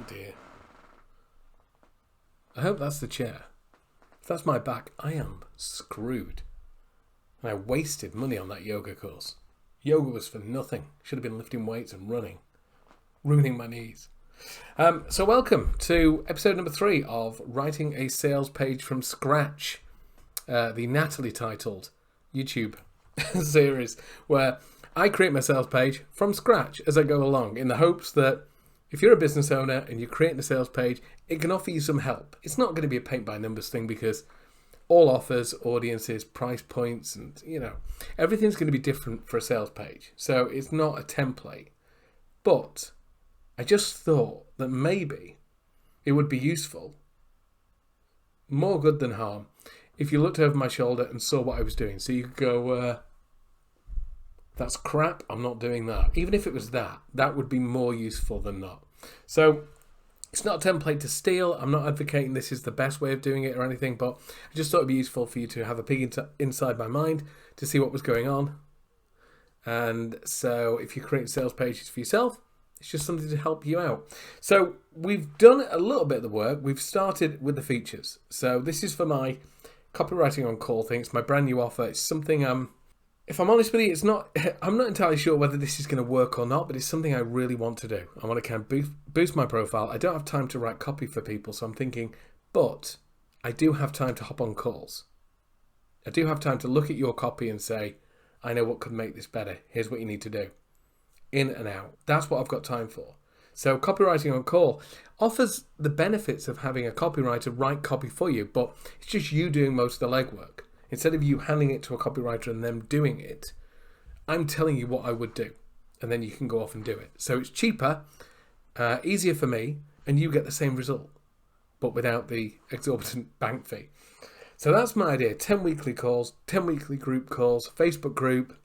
Oh dear. I hope that's the chair. If that's my back, I am screwed. And I wasted money on that yoga course. Yoga was for nothing. Should have been lifting weights and running. Ruining my knees. So welcome to episode number 3 of Writing a Sales Page from Scratch. The Natalie titled YouTube series where I create my sales page from scratch as I go along in the hopes that if you're a business owner and you're creating a sales page, it can offer you some help. It's not going to be a paint by numbers thing because all offers, audiences, price points, and everything's going to be different for a sales page. So it's not a template. But I just thought that maybe it would be useful, more good than harm, if you looked over my shoulder and saw what I was doing. So you could go, that's crap, I'm not doing that. Even if it was that would be more useful than not. So it's not a template to steal. I'm not advocating this is the best way of doing it or anything, but I just thought it'd be useful for you to have a peek inside my mind to see what was going on. And so if you create sales pages for yourself, it's just something to help you out. So we've done a little bit of the work. We've started with the features. So this is for my Copywriting On Call thing. It's my brand new offer. It's something if I'm honest with you, I'm not entirely sure whether this is going to work or not, but it's something I really want to do. I want to kind of boost my profile. I don't have time to write copy for people, so I'm thinking, but I do have time to hop on calls. I do have time to look at your copy and say, I know what could make this better. Here's what you need to do. In and out. That's what I've got time for. So Copywriting On Call offers the benefits of having a copywriter write copy for you, but it's just you doing most of the legwork. Instead of you handing it to a copywriter and them doing it, I'm telling you what I would do, and then you can go off and do it. So it's cheaper, easier for me, and you get the same result, but without the exorbitant bank fee. So that's my idea. 10 weekly calls, 10 weekly group calls, Facebook group,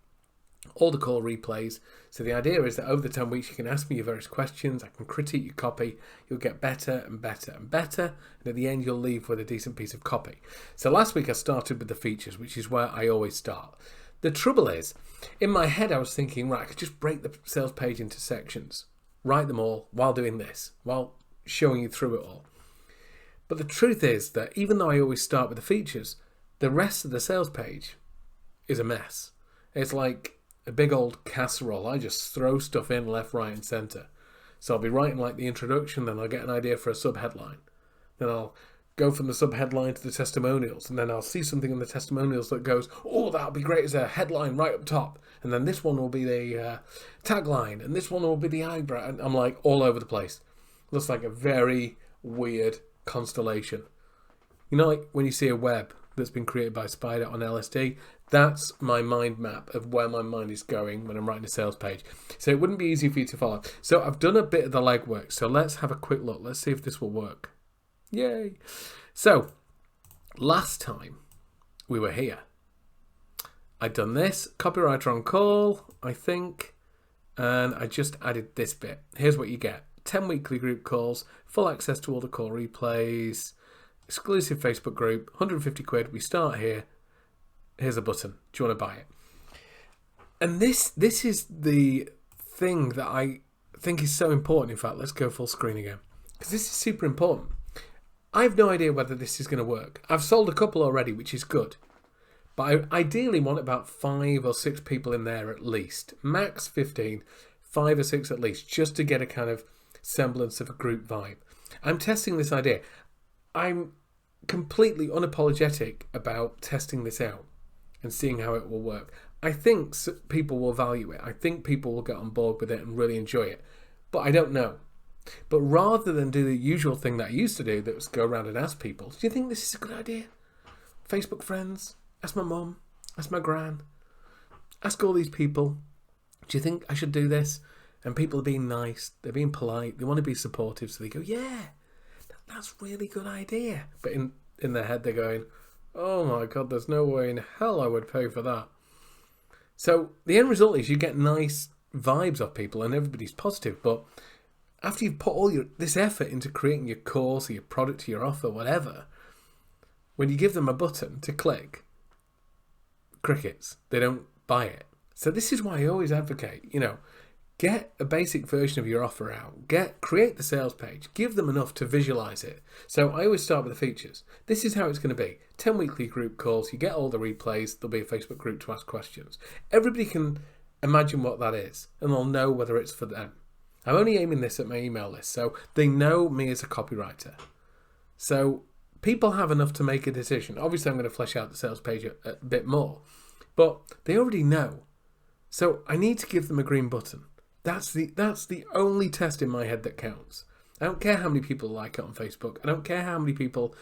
all the call replays. So the idea is that over the 10 weeks, you can ask me your various questions. I can critique your copy. You'll get better and better and better. And at the end, you'll leave with a decent piece of copy. So last week, I started with the features, which is where I always start. The trouble is, in my head, I was thinking, right, I could just break the sales page into sections, write them all while doing this, while showing you through it all. But the truth is that even though I always start with the features, the rest of the sales page is a mess. It's like a big old casserole. I just throw stuff in left, right, and centre. So I'll be writing like the introduction, then I'll get an idea for a sub-headline. Then I'll go from the sub-headline to the testimonials, and then I'll see something in the testimonials that goes, oh, that'll be great as a headline right up top. And then this one will be the tagline, and this one will be the eyebrow. And I'm like all over the place. Looks like a very weird constellation. You know, like when you see a web that's been created by a spider on LSD, that's my mind map of where my mind is going when I'm writing a sales page. So it wouldn't be easy for you to follow. So I've done a bit of the legwork. So let's have a quick look. Let's see if this will work. Yay. So last time we were here, I'd done this, Copywriter On Call, I think, and I just added this bit. Here's what you get. 10 weekly group calls, full access to all the call replays, exclusive Facebook group, 150 quid. We start here. Here's a button. Do you want to buy it? And this is the thing that I think is so important. In fact, let's go full screen again, because this is super important. I have no idea whether this is going to work. I've sold a couple already, which is good. But I ideally want about 5 or 6 people in there at least. Max 15, 5 or 6 at least, just to get a kind of semblance of a group vibe. I'm testing this idea. I'm completely unapologetic about testing this out and seeing how it will work. I think people will value it. I think people will get on board with it and really enjoy it. But I don't know. But rather than do the usual thing that I used to do, that was go around and ask people, do you think this is a good idea? Facebook friends, ask my mum, ask my gran, ask all these people, do you think I should do this? And people are being nice, they're being polite, they want to be supportive, so they go, yeah, that's a really good idea. But in their head they're going, oh my God, there's no way in hell I would pay for that. So the end result is you get nice vibes off people and everybody's positive. But after you've put all this effort into creating your course or your product or your offer, whatever, when you give them a button to click, crickets, they don't buy it. So this is why I always advocate, Get a basic version of your offer out. Create the sales page. Give them enough to visualize it. So I always start with the features. This is how it's going to be. 10 weekly group calls. You get all the replays. There'll be a Facebook group to ask questions. Everybody can imagine what that is, and they'll know whether it's for them. I'm only aiming this at my email list, so they know me as a copywriter. So people have enough to make a decision. Obviously, I'm going to flesh out the sales page a bit more, but they already know. So I need to give them a green button. That's the only test in my head that counts. I don't care how many people like it on Facebook. I don't care how many people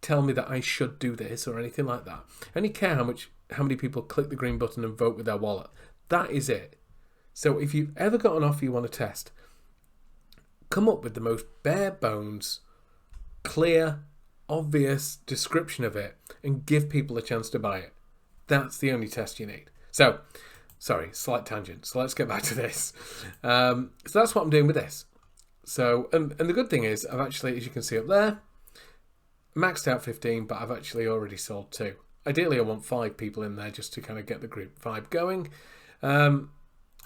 tell me that I should do this or anything like that. I only care how many people click the green button and vote with their wallet. That is it. So if you've ever got an offer you want to test, come up with the most bare bones, clear, obvious description of it and give people a chance to buy it. That's the only test you need. So, sorry, slight tangent. So let's get back to this. So that's what I'm doing with this. So, and the good thing is, I've actually, as you can see up there, maxed out 15, but I've actually already sold 2. Ideally, I want 5 people in there just to kind of get the group vibe going.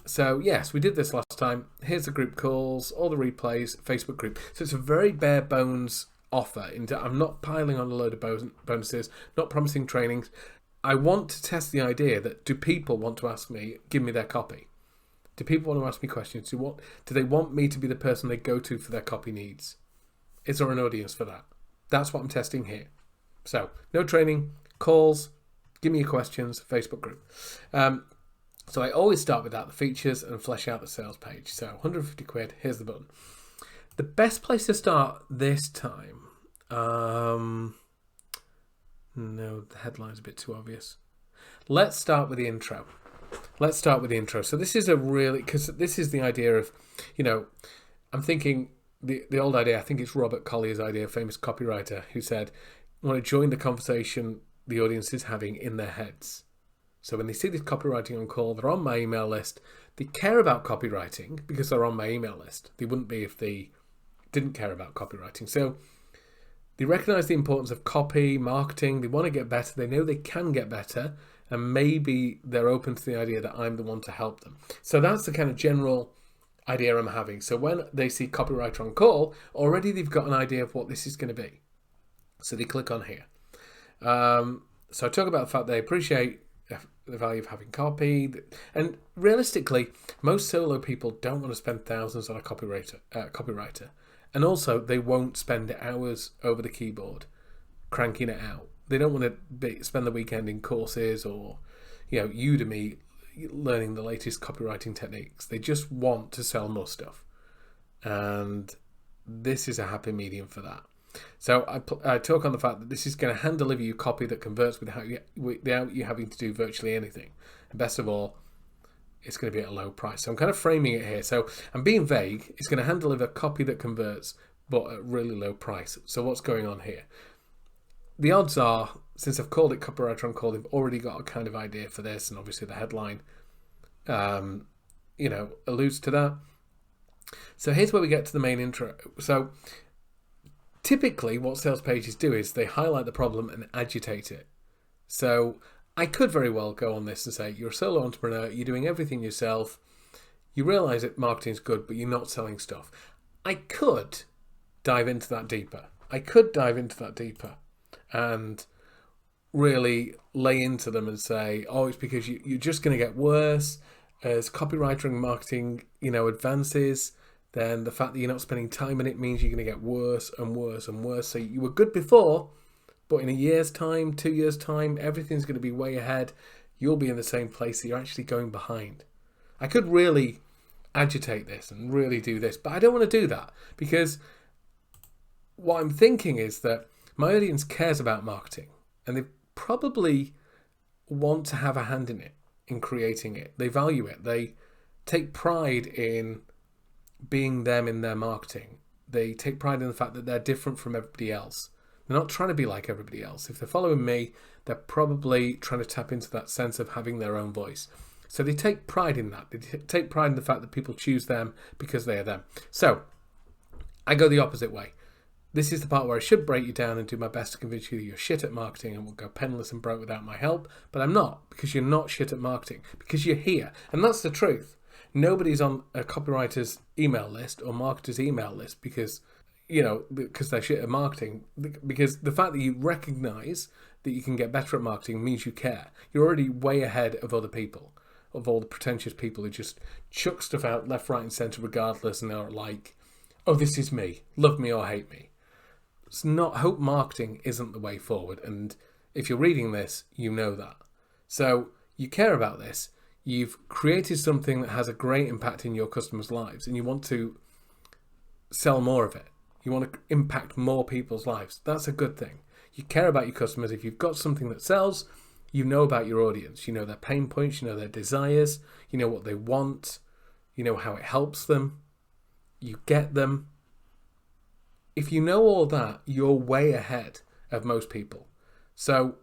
So yes, we did this last time. Here's the group calls, all the replays, Facebook group. So it's a very bare bones offer. I'm not piling on a load of bonuses, not promising trainings. I want to test the idea that, do people want to ask me, give me their copy? Do people want to ask me questions? Do they want me to be the person they go to for their copy needs? Is there an audience for that? That's what I'm testing here. So no training, calls, give me your questions, Facebook group. So I always start with that, the features, and flesh out the sales page. So 150 quid, here's the button. The best place to start this time, no, the headline's a bit too obvious. Let's start with the intro. So this is because this is the idea of, I'm thinking the old idea, I think it's Robert Collier's idea, famous copywriter, who said, I want to join the conversation the audience is having in their heads. So when they see this copywriting on call, they're on my email list. They care about copywriting because they're on my email list. They wouldn't be if they didn't care about copywriting. So they recognize the importance of copy, marketing. They want to get better. They know they can get better. And maybe they're open to the idea that I'm the one to help them. So that's the kind of general idea I'm having. So when they see Copywriter on Call, already they've got an idea of what this is going to be. So they click on here. So I talk about the fact they appreciate the value of having copy, and realistically, most solo people don't want to spend thousands on a copywriter, and also they won't spend hours over the keyboard cranking it out. They don't want to spend the weekend in courses or, Udemy learning the latest copywriting techniques. They just want to sell more stuff, and this is a happy medium for that. So I talk on the fact that this is going to hand deliver you copy that converts without you having to do virtually anything. And best of all, it's going to be at a low price. So I'm kind of framing it here. So I'm being vague. It's going to hand deliver copy that converts, but at really low price. So what's going on here? The odds are, since I've called it Copywriter on Call, they've already got a kind of idea for this, and obviously the headline, alludes to that. So here's where we get to the main intro. So typically what sales pages do is they highlight the problem and agitate it. So I could very well go on this and say, you're a solo entrepreneur, you're doing everything yourself, you realize that marketing's good, but you're not selling stuff. I could dive into that deeper. And really lay into them and say, it's because you're just going to get worse as copywriting and marketing, advances. Then the fact that you're not spending time in it means you're going to get worse and worse and worse. So you were good before, but in a year's time, 2 years' time, everything's going to be way ahead. You'll be in the same place that you're actually going behind. I could really agitate this and really do this, but I don't want to do that, because what I'm thinking is that my audience cares about marketing and they probably want to have a hand in it, in creating it. They value it. They take pride in being them in their marketing. They take pride in the fact that they're different from everybody else. They're not trying to be like everybody else. If they're following me, they're probably trying to tap into that sense of having their own voice. So they take pride in that. They take pride in the fact that people choose them because they are them. So I go the opposite way. This is the part where I should break you down and do my best to convince you that you're shit at marketing and will go penniless and broke without my help. But I'm not, because you're not shit at marketing, because you're here. And that's the truth. Nobody's on a copywriter's email list or marketer's email list because they're shit at marketing. Because the fact that you recognize that you can get better at marketing means you care. You're already way ahead of other people, of all the pretentious people who just chuck stuff out left, right, and centre regardless, and they're like, "Oh, this is me. Love me or hate me." It's not. Hope marketing isn't the way forward, and if you're reading this, you know that. So you care about this. You've created something that has a great impact in your customers' lives, and you want to sell more of it. You want to impact more people's lives. That's a good thing. You care about your customers. If you've got something that sells, you know about your audience. You know their pain points. You know their desires. You know what they want. You know how it helps them. You get them. If you know all that, you're way ahead of most people. So,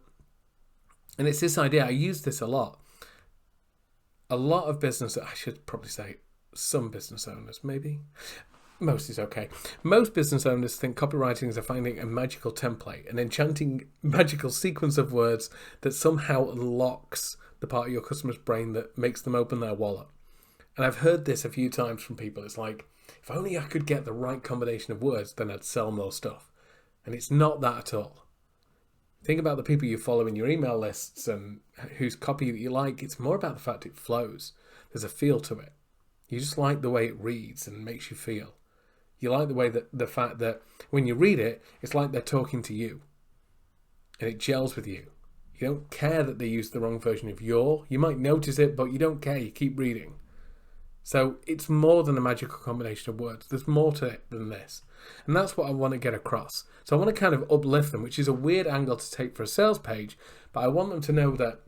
and it's this idea, I use this a lot. A lot of business, I should probably say some business owners, maybe. Most is okay. Most business owners think copywriting is finding a magical template, an enchanting magical sequence of words that somehow unlocks the part of your customer's brain that makes them open their wallet. And I've heard this a few times from people. It's like, if only I could get the right combination of words, then I'd sell more stuff. And it's not that at all. Think about the people you follow in your email lists and whose copy that you like. It's more about the fact it flows. There's a feel to it. You just like the way it reads and makes you feel. You like the way that the fact that when you read it, it's like they're talking to you. And it gels with you. You don't care that they use the wrong version of you might notice it, but you don't care. You keep reading. So it's more than a magical combination of words. There's more to it than this. And that's what I want to get across. So I want to kind of uplift them, which is a weird angle to take for a sales page, but I want them to know that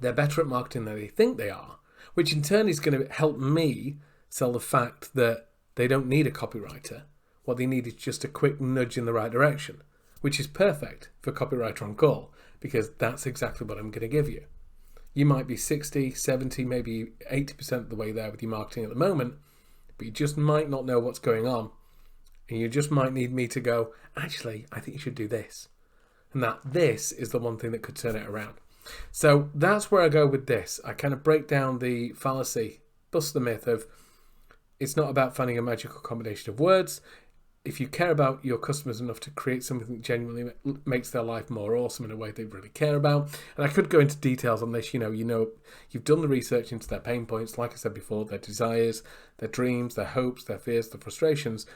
they're better at marketing than they think they are, which in turn is going to help me sell the fact that they don't need a copywriter. What they need is just a quick nudge in the right direction, which is perfect for Copywriter On Call, because that's exactly what I'm going to give you. You might be 60, 70, maybe 80% of the way there with your marketing at the moment, but you just might not know what's going on. And you just might need me to go, actually, I think you should do this. And that this is the one thing that could turn it around. So that's where I go with this. I kind of break down the fallacy, bust the myth of it's not about finding a magical combination of words. If you care about your customers enough to create something that genuinely makes their life more awesome in a way they really care about. And I could go into details on this, you've done the research into their pain points, like I said before, their desires, their dreams, their hopes, their fears, their frustrations.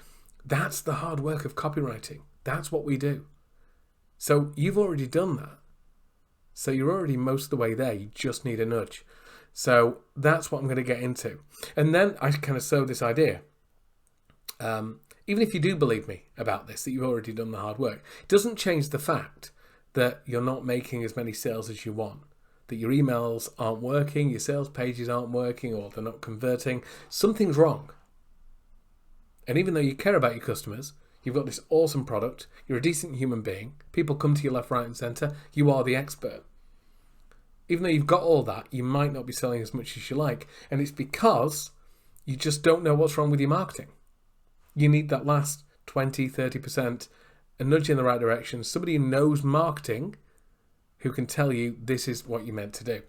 That's the hard work of copywriting. That's what we do. So you've already done that. So you're already most of the way there. You just need a nudge. So that's what I'm going to get into. And then I kind of sow this idea. Even if you do believe me about this, that you've already done the hard work, it doesn't change the fact that you're not making as many sales as you want, that your emails aren't working, your sales pages aren't working, or they're not converting. Something's wrong. And even though you care about your customers, you've got this awesome product, you're a decent human being, people come to you left, right, and centre, you are the expert. Even though you've got all that, you might not be selling as much as you like. And it's because you just don't know what's wrong with your marketing. You need that last 20, 30%, a nudge in the right direction, somebody who knows marketing who can tell you this is what you're meant to do.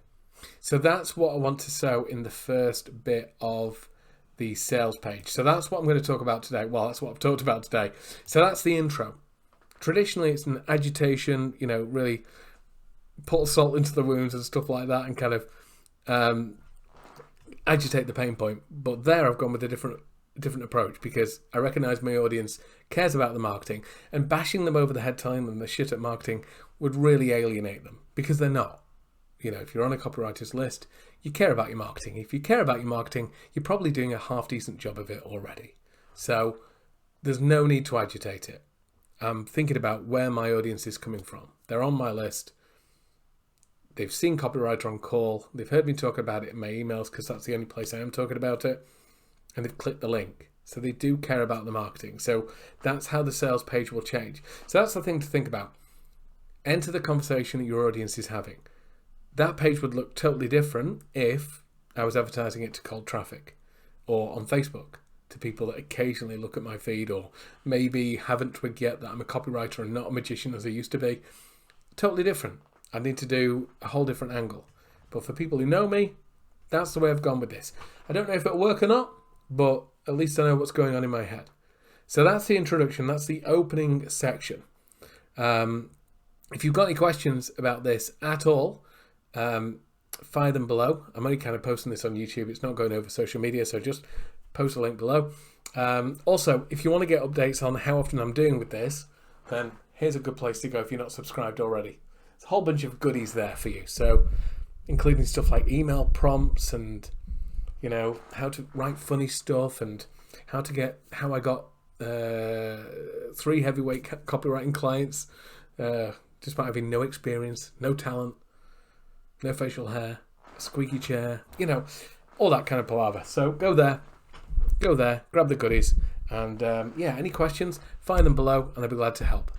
So that's what I want to sow in the first bit of the sales page. So that's what I'm going to talk about today. Well, that's what I've talked about today. So that's the intro. Traditionally, it's an agitation, really put salt into the wounds and stuff like that and kind of agitate the pain point. But there I've gone with a different approach because I recognize my audience cares about the marketing, and bashing them over the head telling them they're shit at marketing would really alienate them because they're not. If you're on a copywriter's list, you care about your marketing. If you care about your marketing, you're probably doing a half decent job of it already. So there's no need to agitate it. I'm thinking about where my audience is coming from. They're on my list. They've seen Copywriter On Call. They've heard me talk about it in my emails because that's the only place I am talking about it. And they've clicked the link. So they do care about the marketing. So that's how the sales page will change. So that's the thing to think about. Enter the conversation that your audience is having. That page would look totally different if I was advertising it to cold traffic or on Facebook to people that occasionally look at my feed or maybe haven't twigged yet that I'm a copywriter and not a magician as I used to be. Totally different. I need to do a whole different angle. But for people who know me, That's the way I've gone with this. I don't know if it'll work or not, but at least I know what's going on in my head. So that's the introduction. That's the opening section. If you've got any questions about this at all, fire them below. I'm only kind of posting this on YouTube. It's not going over social media, so just post a link below. Also, if you want to get updates on how often I'm doing with this, then here's a good place to go if you're not subscribed already. There's a whole bunch of goodies there for you. So, including stuff like email prompts and, how to write funny stuff and how I got 3 heavyweight copywriting clients, despite having no experience, no talent, no facial hair, a squeaky chair, all that kind of palaver. So go there, grab the goodies, and any questions, find them below, and I'll be glad to help.